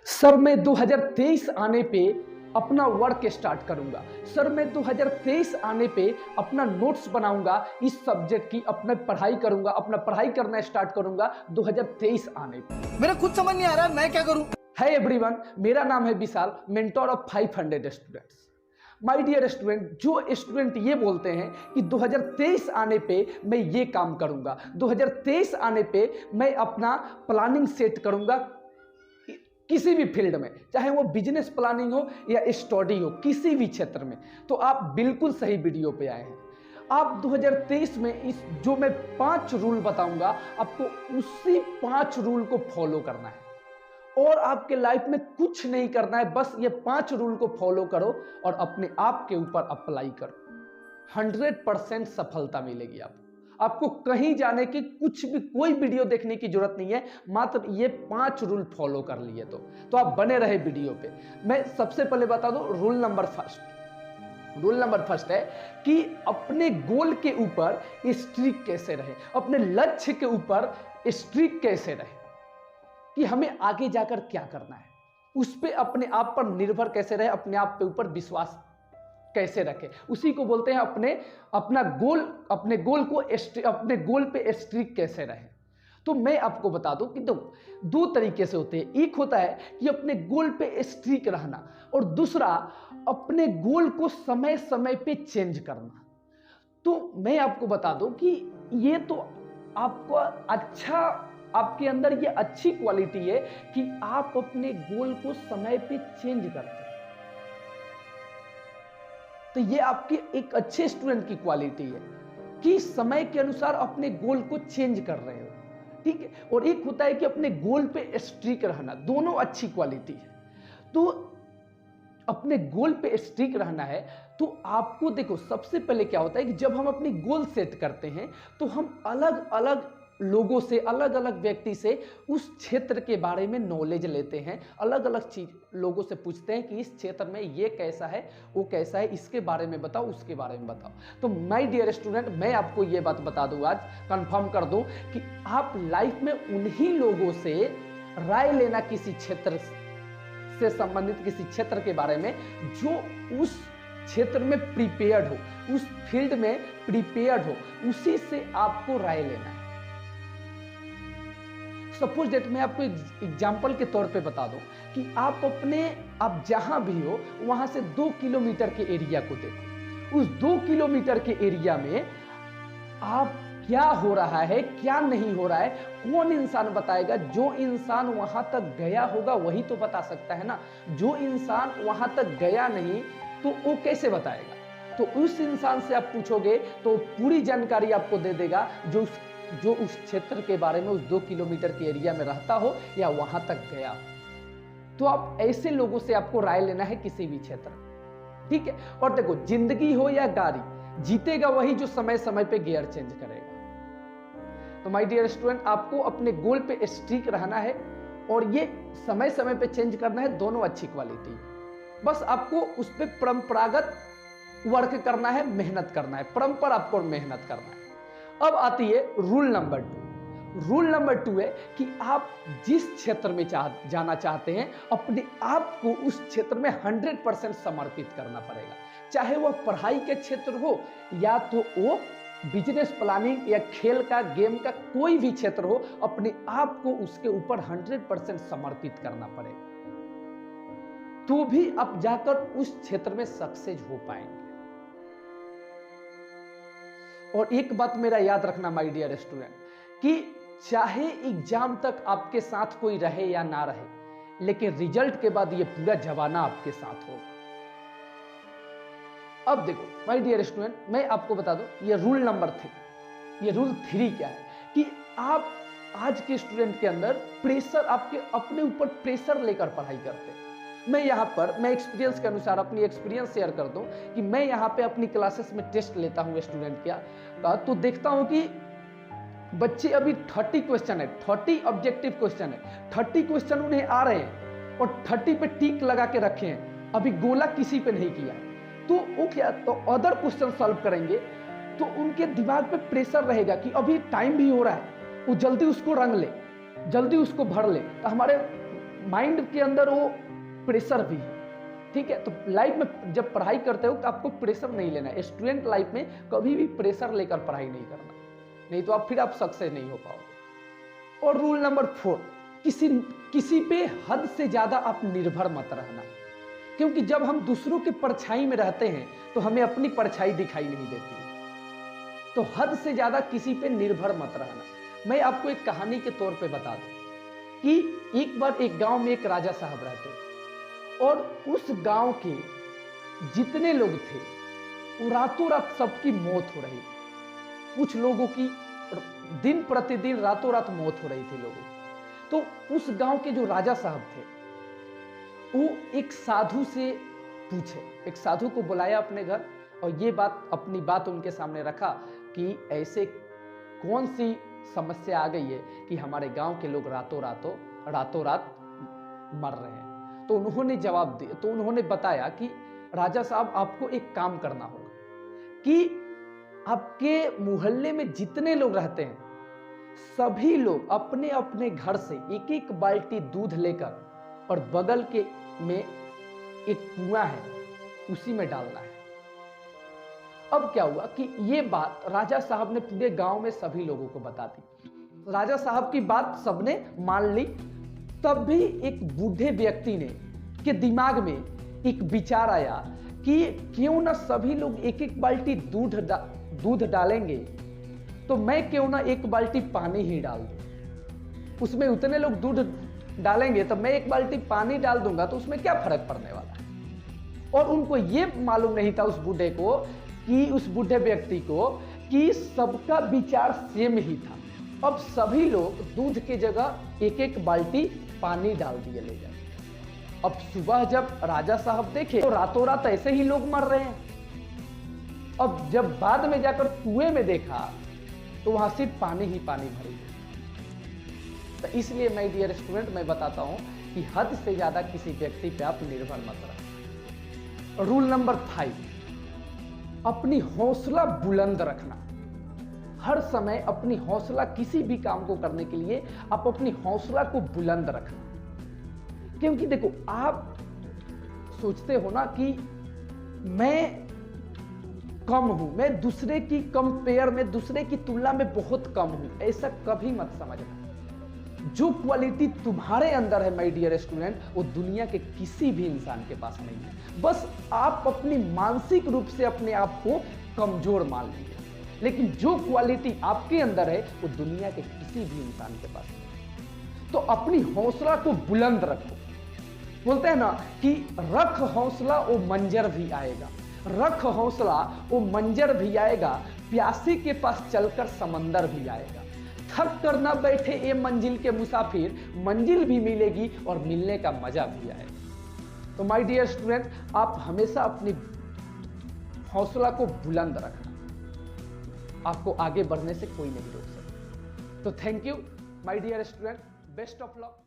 Sir मैं 2023 आने पे अपना वर्क स्टार्ट करूंगा। सर मैं 2023 आने पे अपना नोट्स बनाऊंगा, इस सब्जेक्ट की अपना पढ़ाई करूंगा, अपना पढ़ाई करना स्टार्ट करूंगा 2023 आने पे। मेरा खुद समझ नहीं आ रहा मैं क्या करूं। हाय एवरीवन, मेरा नाम है Vishal, mentor of 500 students. My dear student, जो स्टूडेंट ये बोलते हैं कि 2023 आने पे मैं ये काम करूंगा, 2023 आने पे मैं अपना प्लानिंग सेट करूंगा किसी भी फील्ड में, चाहे वो बिजनेस प्लानिंग हो या स्टडी हो, किसी भी क्षेत्र में, तो आप बिल्कुल सही वीडियो पे आए हैं। आप 2023 में इस जो मैं 5 रूल बताऊंगा, आपको उसी 5 रूल को फॉलो करना है और आपके लाइफ में कुछ नहीं करना है, बस ये 5 रूल को फॉलो करो और अपने आप के ऊपर अप्लाई करो। 100% सफलता मिलेगी आपको कहीं जाने की, कुछ भी कोई वीडियो देखने की जरूरत नहीं है, मात्र ये 5 रूल फॉलो कर लिए तो आप बने रहे वीडियो पे। मैं सबसे पहले बता दूं, रूल नंबर फर्स्ट है कि अपने गोल के ऊपर स्ट्रिक्ट कैसे रहे, अपने लक्ष्य के ऊपर स्ट्रिक्ट कैसे रहे कि हमें आगे जाकर क्या करना है, उस पर अपने आप पर निर्भर कैसे रहे, अपने आप के ऊपर विश्वास कैसे रखें, उसी को बोलते हैं अपने गोल पे स्ट्रिक्ट कैसे रहे। तो मैं आपको बता दूं कि दो तरीके से होते हैं। एक होता है कि अपने गोल पे स्ट्रिक्ट रहना और दूसरा अपने गोल को समय समय पे चेंज करना। तो मैं आपको बता दूं कि ये तो आपको आपके अंदर ये अच्छी क्वालिटी है कि आप अपने गोल को समय पे चेंज करते हैं। तो ये आपके एक अच्छे स्टूडेंट की क्वालिटी है कि समय के अनुसार अपने गोल को चेंज कर रहे हो, ठीक है। और एक होता है कि अपने गोल पे स्ट्रिक रहना, दोनों अच्छी क्वालिटी है। तो अपने गोल पे स्ट्रिक रहना है तो आपको देखो, सबसे पहले क्या होता है कि जब हम अपनी गोल सेट करते हैं तो हम अलग अलग लोगों से, अलग अलग व्यक्ति से उस क्षेत्र के बारे में नॉलेज लेते हैं, अलग अलग लोगों से पूछते हैं कि इस क्षेत्र में ये कैसा है, वो कैसा है, इसके बारे में बताओ, उसके बारे में बताओ। तो माय डियर स्टूडेंट, मैं आपको ये बात बता दूं, आज कंफर्म कर दूं कि आप लाइफ में उन्हीं लोगों से राय लेना, किसी क्षेत्र से संबंधित किसी क्षेत्र के बारे में जो उस क्षेत्र में प्रिपेयर्ड हो, उस फील्ड में प्रिपेयर्ड हो, उसी से आपको राय लेना है। सपोज दैट मैं आपको एग्जाम्पल के तौर पे बता दूं कि आप जहां भी हो वहां से 2 किलोमीटर के एरिया को देखो। उस 2 किलोमीटर के एरिया में आप क्या हो रहा है, क्या नहीं हो रहा है, कौन इंसान बताएगा? जो इंसान वहां तक गया होगा वही तो बता सकता है ना। जो इंसान वहां तक गया नहीं तो वो कैसे बताएगा? तो उस इंसान से आप पूछोगे तो पूरी जानकारी आपको दे देगा, जो उस क्षेत्र के बारे में, उस 2 किलोमीटर के एरिया में रहता हो या वहां तक गया हो। तो आप ऐसे लोगों से आपको राय लेना है किसी भी क्षेत्र, ठीक है। और देखो, जिंदगी हो या गाड़ी, जीतेगा वही जो समय समय पे गियर चेंज करेगा। तो माय डियर स्टूडेंट, आपको अपने गोल पे स्टिक रहना है और ये समय समय पे चेंज करना है, दोनों अच्छी क्वालिटी। बस आपको उस पर परंपरागत वर्क करना है, मेहनत करना है, परंपरा आपको मेहनत करना है। अब आती है रूल नंबर 2। रूल नंबर 2 है कि आप जिस क्षेत्र में जाना चाहते हैं, अपने आप को उस क्षेत्र में 100% समर्पित करना पड़ेगा। चाहे वह पढ़ाई के क्षेत्र हो या तो वो बिजनेस प्लानिंग या खेल का, गेम का, कोई भी क्षेत्र हो, अपने आप को उसके ऊपर 100% समर्पित करना पड़ेगा, तो भी आप जाकर उस क्षेत्र में सक्सेस हो पाएंगे। और एक बात मेरा याद रखना माय डियर स्टूडेंट, कि चाहे एग्जाम तक आपके साथ कोई रहे या ना रहे, लेकिन रिजल्ट के बाद ये पूरा जमाना आपके साथ होगा। अब देखो माय डियर स्टूडेंट, मैं आपको बता दूं, ये रूल नंबर 3। ये रूल 3 क्या है कि आप आज के स्टूडेंट के अंदर प्रेशर, आपके अपने ऊपर प्रेशर लेकर पढ़ाई करते हैं। मैं एक्सपीरियंस के अनुसार अपनी एक्सपीरियंस शेयर कर दूं कि मैं यहाँ पे अपनी क्लासेस में टेस्ट लेता हूँ स्टूडेंट का, तो देखता हूँ कि बच्चे अभी 30 क्वेश्चन है, 30 ऑब्जेक्टिव क्वेश्चन है, 30 क्वेश्चन उन्हें आ रहे हैं और 30 पे टिक लगा के रखे हैं, अभी गोला किसी पे नहीं किया। तो वो क्या, तो अदर क्वेश्चन सॉल्व करेंगे तो उनके दिमाग पे प्रेशर रहेगा कि अभी टाइम भी हो रहा है, वो जल्दी उसको रंग ले, जल्दी उसको भर ले। तो हमारे माइंड के अंदर वो प्रेशर भी है, ठीक है। तो लाइफ में जब पढ़ाई करते हो तो आपको प्रेशर नहीं लेना है। स्टूडेंट लाइफ में कभी भी प्रेशर लेकर पढ़ाई नहीं करना, नहीं तो फिर आप सक्सेस नहीं हो पाओगे। और रूल नंबर 4, किसी पे हद से ज्यादा आप निर्भर मत रहना, क्योंकि जब हम दूसरों के परछाई में रहते हैं तो हमें अपनी परछाई दिखाई नहीं देती। तो हद से ज्यादा किसी पे निर्भर मत रहना। मैं आपको एक कहानी के तौर पे बता दूं कि एक बार एक गांव में एक राजा साहब रहते और उस गांव के जितने लोग थे वो रातों रात सबकी मौत हो रही थी। कुछ लोगों की दिन प्रतिदिन रातों रात मौत हो रही थी लोगों की। तो उस गांव के जो राजा साहब थे वो एक साधु से पूछे, एक साधु को बुलाया अपने घर और ये अपनी बात उनके सामने रखा कि ऐसे कौन सी समस्या आ गई है कि हमारे गांव के लोग रातों रात मर रहे हैं। तो उन्होंने जवाब दिया, तो उन्होंने बताया कि राजा साहब आपको एक काम करना होगा कि आपके मोहल्ले में जितने लोग रहते हैं सभी लोग अपने अपने घर से एक एक बाल्टी दूध लेकर और बगल के में एक कुआं है उसी में डालना है। अब क्या हुआ कि ये बात राजा साहब ने पूरे गांव में सभी लोगों को बता दी। राजा साहब की बात सबने मान ली। तब भी एक बूढ़े व्यक्ति ने के दिमाग में एक विचार आया कि क्यों ना सभी लोग एक एक बाल्टी दूध डालेंगे तो मैं क्यों ना एक बाल्टी पानी ही डाल दूं। उसमें उतने लोग दूध डालेंगे तो मैं एक बाल्टी पानी डाल दूंगा तो उसमें क्या फर्क पड़ने वाला है। और उनको यह मालूम नहीं था उस बूढ़े व्यक्ति को कि सबका विचार सेम ही था। अब सभी लोग दूध की जगह एक एक बाल्टी पानी डाल दिए ले जाए। अब सुबह जब राजा साहब देखे तो रातों रात ऐसे ही लोग मर रहे हैं। अब जब बाद में जाकर कुएं में देखा तो वहां सिर्फ पानी ही पानी भरी। तो इसलिए माय डियर स्टूडेंट मैं बताता हूं कि हद से ज्यादा किसी व्यक्ति पे आप निर्भर मत रहो। रूल नंबर 5, अपनी हौसला बुलंद रखना। हर समय अपनी हौसला किसी भी काम को करने के लिए आप अपनी हौसला को बुलंद रखना। क्योंकि देखो आप सोचते हो ना कि मैं कम हूं, मैं दूसरे की कंपेयर में दूसरे की तुलना में बहुत कम हूं, ऐसा कभी मत समझना। जो क्वालिटी तुम्हारे अंदर है माय डियर स्टूडेंट वो दुनिया के किसी भी इंसान के पास नहीं है। बस आप अपनी मानसिक रूप से अपने आप को कमजोर मान लीजिए, लेकिन जो क्वालिटी आपके अंदर है वो दुनिया के किसी भी इंसान के पास नहीं। तो अपनी हौसला को बुलंद रखो। बोलते हैं ना कि रख हौसला वो मंजर भी आएगा, रख हौसला वो मंजर भी आएगा, प्यासी के पास चलकर समंदर भी आएगा। थक कर ना बैठे ये मंजिल के मुसाफिर, मंजिल भी मिलेगी और मिलने का मजा भी आएगा। तो माय डियर स्टूडेंट आप हमेशा अपनी हौसला को बुलंद रखना, आपको आगे बढ़ने से कोई नहीं रोक सकता। तो thank you my dear student, best of luck.